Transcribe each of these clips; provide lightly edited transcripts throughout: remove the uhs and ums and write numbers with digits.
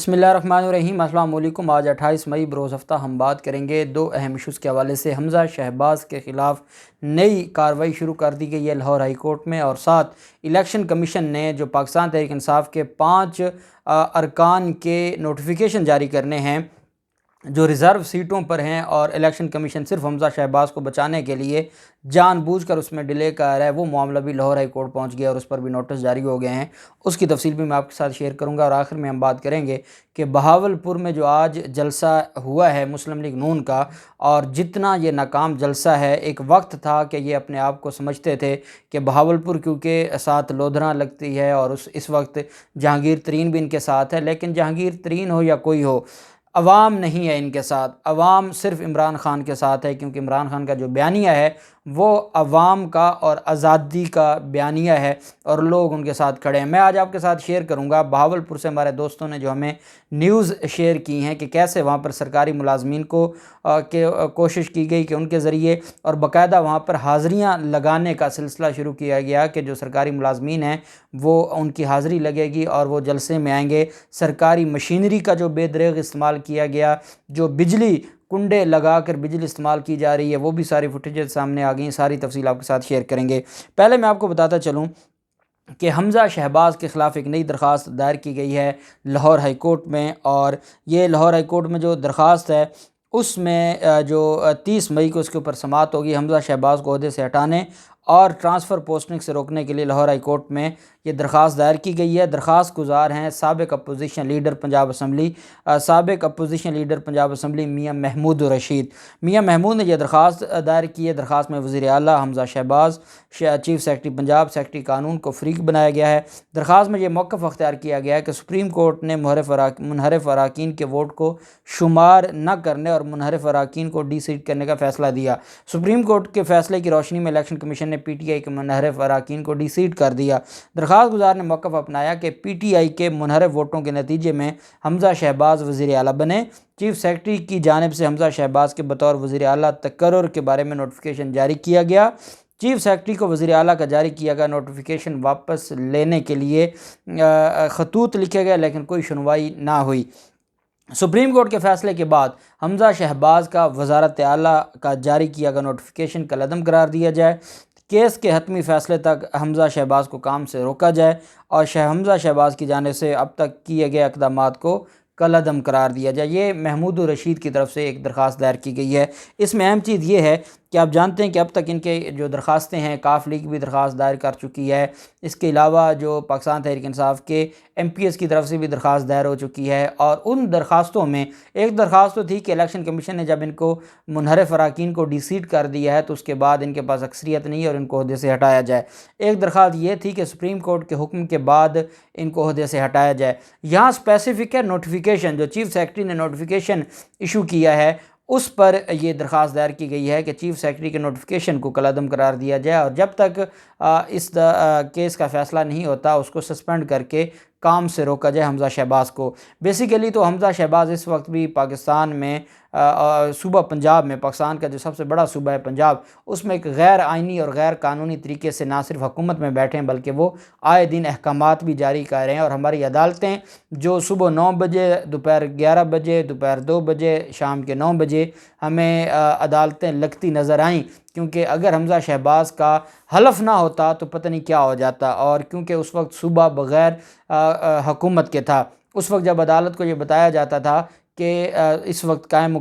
بسم اللہ الرحمن الرحیم۔ السلام علیکم۔ آج 28 مئی بروز ہفتہ ہم بات کریں گے دو اہم ایشوز کے حوالے سے۔ حمزہ شہباز کے خلاف نئی کارروائی شروع کر دی گئی ہے لاہور ہائی کورٹ میں، اور ساتھ الیکشن کمیشن نے جو پاکستان تحریک انصاف کے 5 ارکان کے نوٹیفیکیشن جاری کرنے ہیں جو ریزرو سیٹوں پر ہیں، اور الیکشن کمیشن صرف حمزہ شہباز کو بچانے کے لیے جان بوجھ کر اس میں ڈیلے کر رہا ہے، وہ معاملہ بھی لاہور ہائی کورٹ پہنچ گیا اور اس پر بھی نوٹس جاری ہو گئے ہیں۔ اس کی تفصیل بھی میں آپ کے ساتھ شیئر کروں گا، اور آخر میں ہم بات کریں گے کہ بہاولپور میں جو آج جلسہ ہوا ہے مسلم لیگ نون کا، اور جتنا یہ ناکام جلسہ ہے، ایک وقت تھا کہ یہ اپنے آپ کو سمجھتے تھے کہ بہاولپور کیونکہ ساتھ لودھراں لگتی ہے اور اس وقت جہانگیر ترین بھی ان کے ساتھ ہے، لیکن جہانگیر ترین ہو یا کوئی ہو، عوام نہیں ہے ان کے ساتھ، عوام صرف عمران خان کے ساتھ ہے، کیونکہ عمران خان کا جو بیانیہ ہے وہ عوام کا اور آزادی کا بیانیہ ہے، اور لوگ ان کے ساتھ کھڑے ہیں۔ میں آج آپ کے ساتھ شیئر کروں گا بہاولپور سے ہمارے دوستوں نے جو ہمیں نیوز شیئر کی ہیں کہ کیسے وہاں پر سرکاری ملازمین کو کوشش کی گئی کہ ان کے ذریعے، اور باقاعدہ وہاں پر حاضریاں لگانے کا سلسلہ شروع کیا گیا کہ جو سرکاری ملازمین ہیں وہ ان کی حاضری لگے گی اور وہ جلسے میں آئیں گے۔ سرکاری مشینری کا جو بے دریغ استعمال کیا گیا، جو بجلی کنڈے لگا کر بجلی استعمال کی جا رہی ہے، وہ بھی ساری فوٹیجز سامنے آ گئی ہیں، ساری تفصیل آپ کے ساتھ شیئر کریں گے۔ پہلے میں آپ کو بتاتا چلوں کہ حمزہ شہباز کے خلاف ایک نئی درخواست دائر کی گئی ہے لاہور ہائی کورٹ میں، اور یہ لاہور ہائی کورٹ میں جو درخواست ہے اس میں جو 30 مئی کو اس کے اوپر سماعت ہوگی۔ حمزہ شہباز کو عہدے سے ہٹانے اور ٹرانسفر پوسٹنگ سے روکنے کے لیے لاہور ہائی کورٹ میں یہ درخواست دائر کی گئی ہے۔ درخواست گزار ہیں سابق اپوزیشن لیڈر پنجاب اسمبلی میاں محمود رشید۔ میاں محمود نے یہ درخواست دائر کی ہے۔ درخواست میں وزیر اعلیٰ Hamza Shahbaz, chief secretary Punjab, secretary قانون کو فریق بنایا گیا ہے۔ درخواست میں یہ موقف اختیار کیا گیا ہے کہ سپریم کورٹ نے منحرف اراکین کے ووٹ کو شمار نہ کرنے اور منحرف اراکین کو ڈی سیٹ کرنے کا فیصلہ دیا۔ سپریم کورٹ کے فیصلے کی روشنی میں الیکشن کمیشن نے پی ٹی آئی کے منحرف اراکین کو ڈی سیٹ کر دیا۔ درخواست گزار نے موقف اپنایا کہ پی ٹی آئی کے منحرف ووٹوں کے نتیجے میں حمزہ شہباز وزیر اعلیٰ بنے۔ چیف سیکرٹری کی جانب سے حمزہ شہباز کے بطور وزیر اعلیٰ تقرر کے بارے میں نوٹیفیکیشن جاری کیا گیا۔ چیف سیکرٹری کو وزیر اعلیٰ کا جاری کیا گیا نوٹیفیکیشن واپس لینے کے لیے خطوط لکھے گئے، لیکن کوئی سنوائی نہ ہوئی۔ سپریم کورٹ کے فیصلے کے بعد حمزہ شہباز کا وزارت اعلیٰ کا جاری کیا گیا نوٹیفیکیشن کل عدم قرار دیا جائے، کیس کے حتمی فیصلے تک حمزہ شہباز کو کام سے روکا جائے، اور حمزہ شہباز کی جانب سے اب تک کیے گئے اقدامات کو کل عدم قرار دیا جائے۔ یہ محمود رشید کی طرف سے ایک درخواست دائر کی گئی ہے۔ اس میں اہم چیز یہ ہے کہ آپ جانتے ہیں کہ اب تک ان کے جو درخواستیں ہیں، کاف لیگ بھی درخواست دائر کر چکی ہے، اس کے علاوہ جو پاکستان تحریک انصاف کے ایم پی ایس کی طرف سے بھی درخواست دائر ہو چکی ہے، اور ان درخواستوں میں ایک درخواست تو تھی کہ الیکشن کمیشن نے جب ان کو منحرف اراکین کو ڈی سیٹ کر دیا ہے تو اس کے بعد ان کے پاس اکثریت نہیں ہے اور ان کو عہدے سے ہٹایا جائے۔ ایک درخواست یہ تھی کہ سپریم کورٹ کے حکم کے بعد ان کو عہدے سے ہٹایا جائے۔ یہاں اسپیسیفک ہے نوٹیفیکیشن، جو چیف سیکرٹری نے نوٹیفیکیشن ایشو کیا ہے اس پر یہ درخواست دائر کی گئی ہے کہ چیف سیکرٹری کے نوٹیفیکیشن کو کل عدم قرار دیا جائے، اور جب تک اس کیس کا فیصلہ نہیں ہوتا اس کو سسپینڈ کر کے کام سے روکا جائے حمزہ شہباز کو۔ بیسیکلی تو حمزہ شہباز اس وقت بھی پاکستان میں صوبہ پنجاب میں، پاکستان کا جو سب سے بڑا صوبہ ہے پنجاب، اس میں ایک غیر آئینی اور غیر قانونی طریقے سے نہ صرف حکومت میں بیٹھے ہیں بلکہ وہ آئے دن احکامات بھی جاری کر رہے ہیں، اور ہماری عدالتیں جو صبح 9 بجے، دوپہر 11 بجے، دوپہر 2 بجے، شام کے 9 بجے ہمیں عدالتیں لگتی نظر آئیں، کیونکہ اگر حمزہ شہباز کا حلف نہ ہوتا تو پتہ نہیں کیا ہو جاتا، اور کیونکہ اس وقت صوبہ بغیر حکومت کے تھا، اس وقت جب عدالت کو یہ بتایا جاتا تھا کہ اس وقت قائم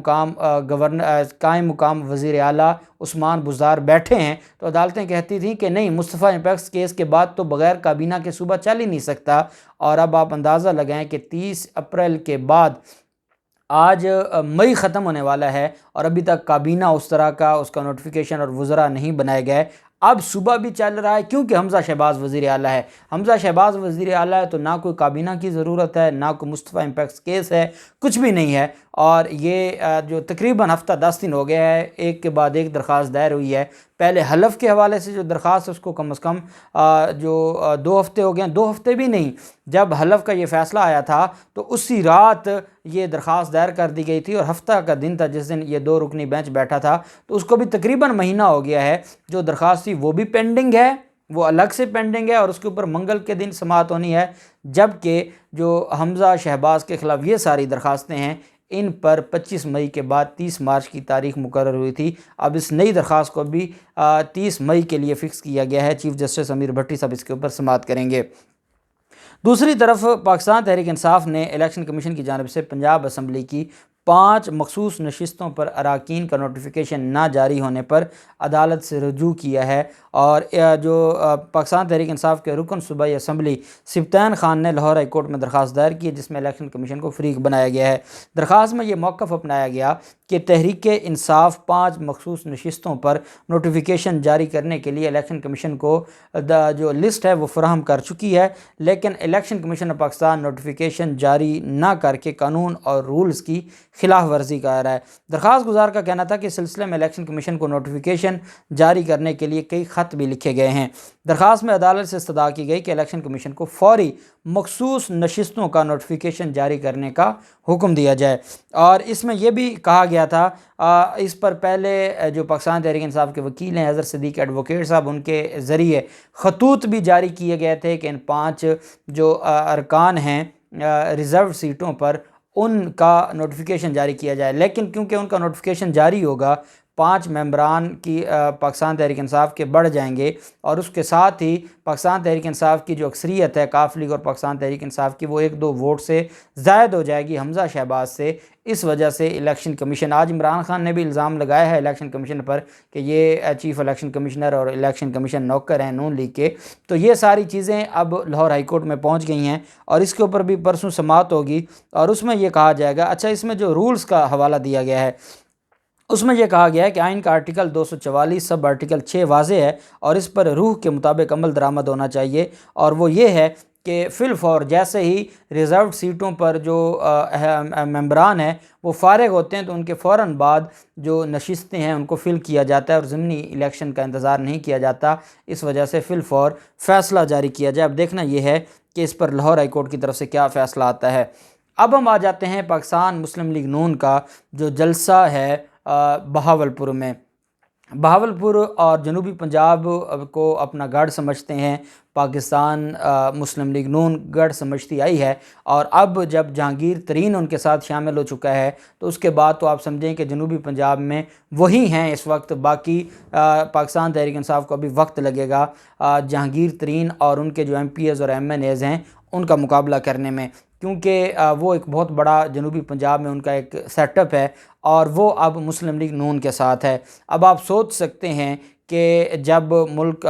مقام وزیر اعلیٰ عثمان بزدار بیٹھے ہیں، تو عدالتیں کہتی تھیں کہ نہیں، مصطفیٰ امپیکس کیس کے بعد تو بغیر کابینہ کے صوبہ چل ہی نہیں سکتا۔ اور اب آپ اندازہ لگائیں کہ 30 اپریل کے بعد آج مئی ختم ہونے والا ہے اور ابھی تک کابینہ اس طرح کا اس کا نوٹیفیکیشن اور وزراء نہیں بنائے گئے۔ اب صوبہ بھی چل رہا ہے کیونکہ حمزہ شہباز وزیر اعلیٰ ہے۔ حمزہ شہباز وزیر اعلیٰ ہے تو نہ کوئی کابینہ کی ضرورت ہے، نہ کوئی مصطفیٰ امپیکس کیس ہے، کچھ بھی نہیں ہے، اور یہ جو تقریباً ہفتہ 10 دن ہو گیا ہے، ایک کے بعد ایک درخواست دائر ہوئی ہے۔ پہلے حلف کے حوالے سے جو درخواست ہے اس کو کم از کم جو 2 ہفتے ہو گئے ہیں، 2 ہفتے بھی نہیں، جب حلف کا یہ فیصلہ آیا تھا تو اسی رات یہ درخواست دائر کر دی گئی تھی، اور ہفتہ کا دن تھا جس دن یہ 2 رکنی بینچ بیٹھا تھا، تو اس کو بھی تقریباً مہینہ ہو گیا ہے۔ جو درخواست تھی وہ بھی پینڈنگ ہے، وہ الگ سے پینڈنگ ہے اور اس کے اوپر منگل کے دن سماعت ہونی ہے، جبکہ جو حمزہ شہباز کے خلاف یہ ساری درخواستیں ہیں ان پر 25 مئی کے بعد 30 مارچ کی تاریخ مقرر ہوئی تھی۔ اب اس نئی درخواست کو بھی 30 مئی کے لیے فکس کیا گیا ہے۔ چیف جسٹس امیر بھٹی صاحب اس کے اوپر سماعت کریں گے۔ دوسری طرف پاکستان تحریک انصاف نے الیکشن کمیشن کی جانب سے پنجاب اسمبلی کی 5 مخصوص نشستوں پر اراکین کا نوٹیفیکیشن نہ جاری ہونے پر عدالت سے رجوع کیا ہے، اور جو پاکستان تحریک انصاف کے رکن صوبائی اسمبلی سبطین خان نے لاہور ہائی کورٹ میں درخواست دائر کی ہے، جس میں الیکشن کمیشن کو فریق بنایا گیا ہے۔ درخواست میں یہ موقف اپنایا گیا کہ تحریک انصاف 5 مخصوص نشستوں پر نوٹیفیکیشن جاری کرنے کے لیے الیکشن کمیشن کو جو لسٹ ہے وہ فراہم کر چکی ہے، لیکن election commission of Pakistan notification جاری نہ کر کے قانون اور رولز کی خلاف ورزی کر رہا ہے۔ درخواست گزار کا کہنا تھا کہ اس سلسلے میں الیکشن کمیشن کو نوٹیفیکیشن جاری کرنے کے لیے کئی خط بھی لکھے گئے ہیں۔ درخواست میں عدالت سے استدعا کی گئی کہ الیکشن کمیشن کو فوری مخصوص نشستوں کا نوٹیفیکیشن جاری کرنے کا حکم دیا جائے، اور اس میں یہ بھی کہا گیا تھا، اس پر پہلے جو پاکستان تحریک انصاف کے وکیل ہیں اظہر صدیق ایڈوکیٹ صاحب، ان کے ذریعے خطوط بھی جاری کیے گئے تھے کہ ان 5 جو ارکان ہیں ریزرو سیٹوں پر ان کا نوٹیفیکیشن جاری کیا جائے، لیکن کیونکہ ان کا نوٹیفیکیشن جاری ہوگا 5 ممبران کی پاکستان تحریک انصاف کے بڑھ جائیں گے، اور اس کے ساتھ ہی پاکستان تحریک انصاف کی جو اکثریت ہے کاف لیگ اور پاکستان تحریک انصاف کی، وہ 1-2 ووٹ سے زائد ہو جائے گی حمزہ شہباز سے۔ اس وجہ سے الیکشن کمیشن، آج عمران خان نے بھی الزام لگایا ہے الیکشن کمیشن پر کہ یہ چیف الیکشن کمشنر اور الیکشن کمیشن نوکر ہیں نون لیگ کے، تو یہ ساری چیزیں اب لاہور ہائی کورٹ میں پہنچ گئی ہیں، اور اس کے اوپر بھی پرسوں سماعت ہوگی، اور اس میں یہ کہا جائے گا۔ اچھا، اس میں جو رولز کا حوالہ دیا گیا ہے اس میں یہ کہا گیا ہے کہ آئین کا آرٹیکل 244 سب آرٹیکل 6 واضح ہے، اور اس پر روح کے مطابق عمل درآمد ہونا چاہیے، اور وہ یہ ہے کہ فی الفور جیسے ہی ریزروڈ سیٹوں پر جو ممبران ہیں وہ فارغ ہوتے ہیں تو ان کے فوراً بعد جو نشستیں ہیں ان کو فل کیا جاتا ہے، اور ضمنی الیکشن کا انتظار نہیں کیا جاتا، اس وجہ سے فی الفور فیصلہ جاری کیا جائے۔ اب دیکھنا یہ ہے کہ اس پر لاہور ہائی کورٹ کی طرف سے کیا فیصلہ آتا ہے۔ اب ہم آ جاتے ہیں پاکستان مسلم لیگ نون کا جو جلسہ ہے بہاولپور میں۔ بہاولپور اور جنوبی پنجاب کو اپنا گڑھ سمجھتے ہیں، پاکستان مسلم لیگ نون گڑھ سمجھتی آئی ہے، اور اب جب جہانگیر ترین ان کے ساتھ شامل ہو چکا ہے تو اس کے بعد تو آپ سمجھیں کہ جنوبی پنجاب میں وہی ہیں اس وقت، باقی پاکستان تحریک انصاف کو ابھی وقت لگے گا جہانگیر ترین اور ان کے جو ایم پی ایز اور ایم این ایز ہیں ان کا مقابلہ کرنے میں، کیونکہ وہ ایک بہت بڑا جنوبی پنجاب میں ان کا ایک سیٹ اپ ہے، اور وہ اب مسلم لیگ نون کے ساتھ ہے۔ اب آپ سوچ سکتے ہیں کہ جب ملک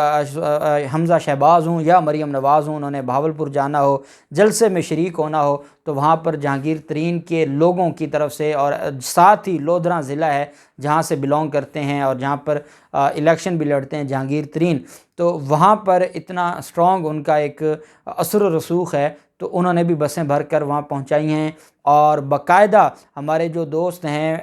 حمزہ شہباز ہوں یا مریم نواز ہوں، انہوں نے بہاولپور جانا ہو، جلسے میں شریک ہونا ہو، تو وہاں پر جہانگیر ترین کے لوگوں کی طرف سے، اور ساتھ ہی لودھراں ضلع ہے جہاں سے بلونگ کرتے ہیں اور جہاں پر الیکشن بھی لڑتے ہیں جہانگیر ترین، تو وہاں پر اتنا سٹرونگ ان کا ایک اثر و رسوخ ہے، تو انہوں نے بھی بسیں بھر کر وہاں پہنچائی ہیں، اور باقاعدہ ہمارے جو دوست ہیں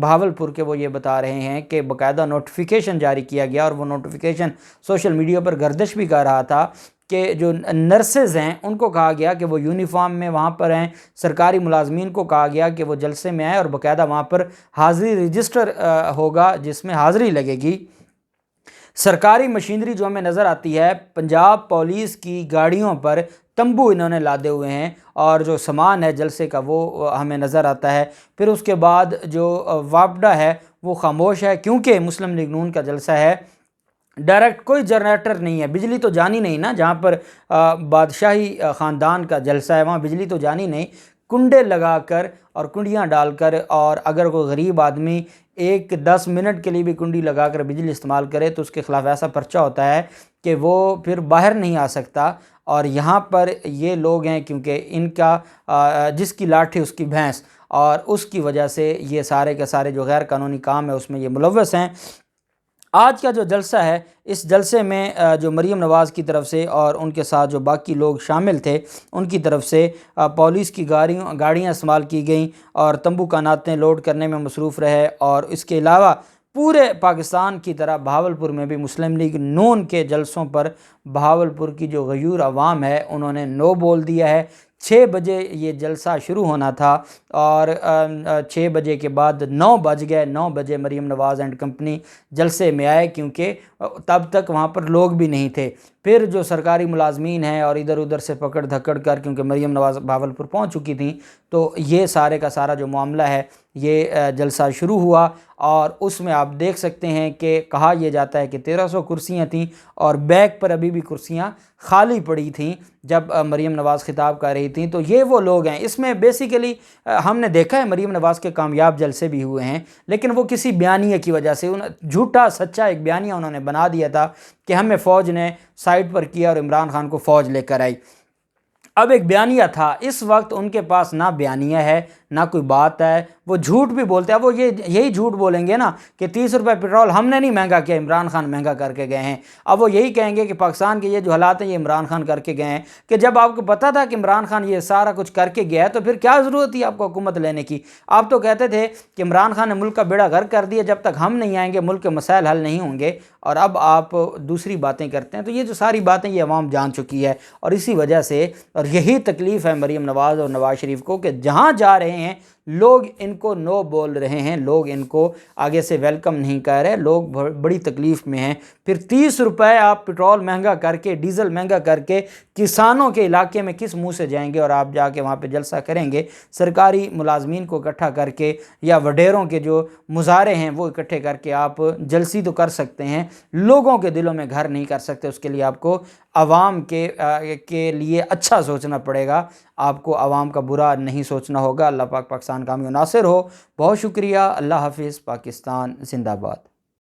بہاولپور کے وہ یہ بتا رہے ہیں کہ باقاعدہ نوٹیفیکیشن جاری کیا گیا، اور وہ نوٹیفیکیشن سوشل میڈیا پر گردش بھی کر رہا تھا کہ جو نرسز ہیں ان کو کہا گیا کہ وہ یونیفارم میں وہاں پر ہیں، سرکاری ملازمین کو کہا گیا کہ وہ جلسے میں آئیں، اور باقاعدہ وہاں پر حاضری رجسٹر ہوگا جس میں حاضری لگے گی۔ سرکاری مشینری جو ہمیں نظر آتی ہے، پنجاب پولیس کی گاڑیوں پر تمبو انہوں نے لادے ہوئے ہیں، اور جو سامان ہے جلسے کا وہ ہمیں نظر آتا ہے۔ پھر اس کے بعد جو واپڈا ہے وہ خاموش ہے، کیونکہ مسلم لیگ نون کا جلسہ ہے، ڈائریکٹ کوئی جنریٹر نہیں ہے، بجلی تو جانی نہیں نا، جہاں پر بادشاہی خاندان کا جلسہ ہے وہاں بجلی تو جانی نہیں، کنڈے لگا کر اور کنڈیاں ڈال کر، اور اگر کوئی غریب آدمی 10 منٹ کے لیے بھی کنڈی لگا کر بجلی استعمال کرے تو اس کے خلاف ایسا پرچہ ہوتا ہے کہ وہ پھر باہر نہیں آ سکتا۔ اور یہاں پر یہ لوگ ہیں کیونکہ ان کا جس کی لاٹھی اس کی بھینس، اور اس کی وجہ سے یہ سارے کے سارے جو غیر قانونی کام ہے اس میں یہ ملوث ہیں۔ آج کا جو جلسہ ہے، اس جلسے میں جو مریم نواز کی طرف سے اور ان کے ساتھ جو باقی لوگ شامل تھے ان کی طرف سے پولیس کی گاڑیاں استعمال کی گئیں، اور تمبو کاناتیں لوڈ کرنے میں مصروف رہے، اور اس کے علاوہ پورے پاکستان کی طرح بہاولپور میں بھی مسلم لیگ نون کے جلسوں پر بہاولپور کی جو غیور عوام ہے انہوں نے نو بول دیا ہے 6 بجے یہ جلسہ شروع ہونا تھا اور 6 بجے کے بعد 9 بج گئے. 9 بجے مریم نواز اینڈ کمپنی جلسے میں آئے کیونکہ تب تک وہاں پر لوگ بھی نہیں تھے. پھر جو سرکاری ملازمین ہیں اور ادھر ادھر سے پکڑ دھکڑ کر، کیونکہ مریم نواز بھاولپور پہنچ چکی تھیں، تو یہ سارے کا سارا جو معاملہ ہے یہ جلسہ شروع ہوا. اور اس میں آپ دیکھ سکتے ہیں کہ کہا یہ جاتا ہے کہ 1300 کرسیاں تھیں اور بیک پر ابھی بھی کرسیاں خالی پڑی تھیں جب مریم نواز خطاب کر رہی تھیں. تو یہ وہ لوگ ہیں. اس میں بیسیکلی ہم نے دیکھا ہے مریم نواز کے کامیاب جلسے بھی ہوئے ہیں، لیکن وہ کسی بیانیے کی وجہ سے جھوٹا سچا ایک بیانیہ انہوں نے بنا دیا تھا کہ ہمیں فوج نے سائٹ پر کیا اور عمران خان کو فوج لے کر آئی. اب ایک بیانیہ تھا، اس وقت ان کے پاس نہ بیانیہ ہے نہ کوئی بات ہے. وہ جھوٹ بھی بولتے ہیں. وہ یہی جھوٹ بولیں گے نا کہ 30 روپے پیٹرول ہم نے نہیں مہنگا کیا، عمران خان مہنگا کر کے گئے ہیں. اب وہ یہی کہیں گے کہ پاکستان کے یہ جو حالات ہیں یہ عمران خان کر کے گئے ہیں. کہ جب آپ کو پتہ تھا کہ عمران خان یہ سارا کچھ کر کے گیا ہے تو پھر کیا ضرورت تھی آپ کو حکومت لینے کی؟ آپ تو کہتے تھے کہ عمران خان نے ملک کا بیڑا غرق کر دیا، جب تک ہم نہیں آئیں گے ملک کے مسائل حل نہیں ہوں گے. اور اب آپ دوسری باتیں کرتے ہیں. تو یہ جو ساری باتیں یہ عوام جان چکی ہے، اور اسی وجہ سے اور یہی تکلیف ہے مریم نواز اور نواز شریف کو کہ جہاں جا رہے ہیں لوگ ان کو نو بول رہے ہیں، لوگ ان کو آگے سے ویلکم نہیں کر رہے، لوگ بڑی تکلیف میں ہیں. پھر 30 روپے آپ پیٹرول مہنگا کر کے، ڈیزل مہنگا کر کے کسانوں کے علاقے میں کس منہ سے جائیں گے اور آپ جا کے وہاں پہ جلسہ کریں گے؟ سرکاری ملازمین کو اکٹھا کر کے یا وڈیروں کے جو مظاہرے ہیں وہ اکٹھے کر کے آپ جلسی تو کر سکتے ہیں، لوگوں کے دلوں میں گھر نہیں کر سکتے. اس کے لیے آپ کو عوام کے لیے اچھا سوچنا پڑے گا، آپ کو عوام کا برا نہیں سوچنا ہوگا. اللہ پاک پاکستان کا حامی و ناصر ہو. بہت شکریہ. اللہ حافظ. پاکستان زندہ باد.